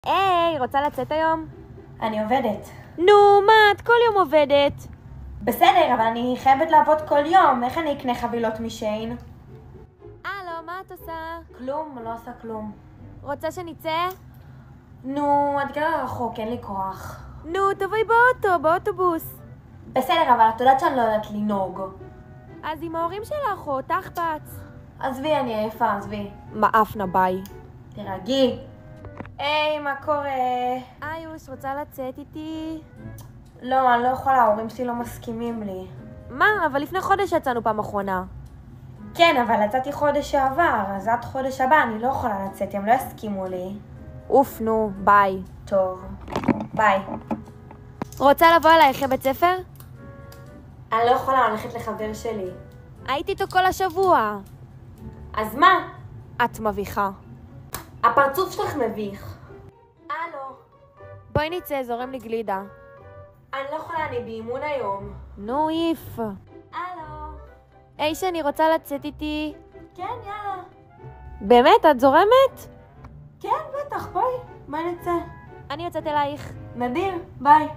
היי, רוצה לצאת היום? אני עובדת. נו, מה, את כל יום עובדת? בסדר, אבל אני חייבת לעבוד כל יום. איך אני אקנה חבילות משיין? הלו, מה את עושה? כלום, לא עושה כלום. רוצה שנצא? נו, את גרה רחוק, אין לי כוח. נו, תבואי באוטובוס. בסדר, אבל את יודעת שאני לא יודעת לנהוג. אז עם ההורים שלך או תחפץ. עזבי, אני עייפה, עזבי. מאפנה ביי. תרגי. היי, מה קורה? איוש, רוצה לצאת איתי? לא, אני לא יכולה, ההורים שלי לא מסכימים לי. מה? אבל לפני חודש יצאנו פעם אחרונה. כן, אבל יצאתי חודש שעבר, אז עד חודש הבא אני לא יכולה לצאת, הם לא יסכימו לי. אוף, נו, ביי. טוב, ביי. רוצה לבוא אליי אחרי בית ספר? אני לא יכולה ללכת לחבר שלי. הייתי איתו כל השבוע. אז מה? את מביכה. הפרצוף שלך מביך. הלו. בואי נצא, זורם לי גלידה. אני לא יכולה, אני באימון היום. נו, איף. הלו. היי, שאני רוצה לצאת איתי. כן, יאללה. באמת? את זורמת? כן, בטח, בואי נצא. אני יוצאת אלייך. נדיר, ביי.